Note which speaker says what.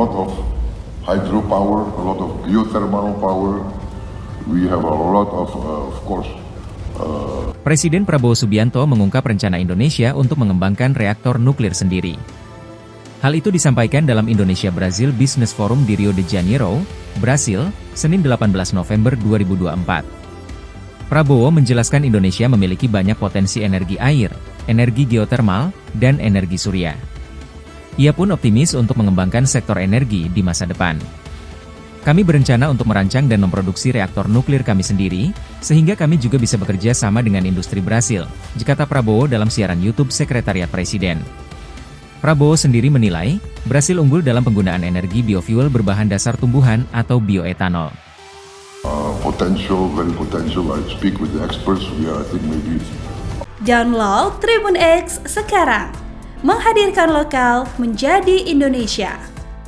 Speaker 1: lot of hydropower, a lot of geothermal power. We have a lot of course.
Speaker 2: Presiden Prabowo Subianto mengungkap rencana Indonesia untuk mengembangkan reaktor nuklir sendiri. Hal itu disampaikan dalam Indonesia-Brazil Business Forum di Rio de Janeiro, Brasil, Senin 18 November 2024. Prabowo menjelaskan Indonesia memiliki banyak potensi energi air, energi geotermal, dan energi surya. Ia pun optimis untuk mengembangkan sektor energi di masa depan. Kami berencana untuk merancang dan memproduksi reaktor nuklir kami sendiri, sehingga kami juga bisa bekerja sama dengan industri Brasil, kata Prabowo dalam siaran YouTube Sekretariat Presiden. Prabowo sendiri menilai, Brasil unggul dalam penggunaan energi biofuel berbahan dasar tumbuhan atau bioetanol.
Speaker 1: Very potential. I speak with the experts. I think maybe.
Speaker 3: Download Tribun X sekarang, menghadirkan lokal menjadi Indonesia.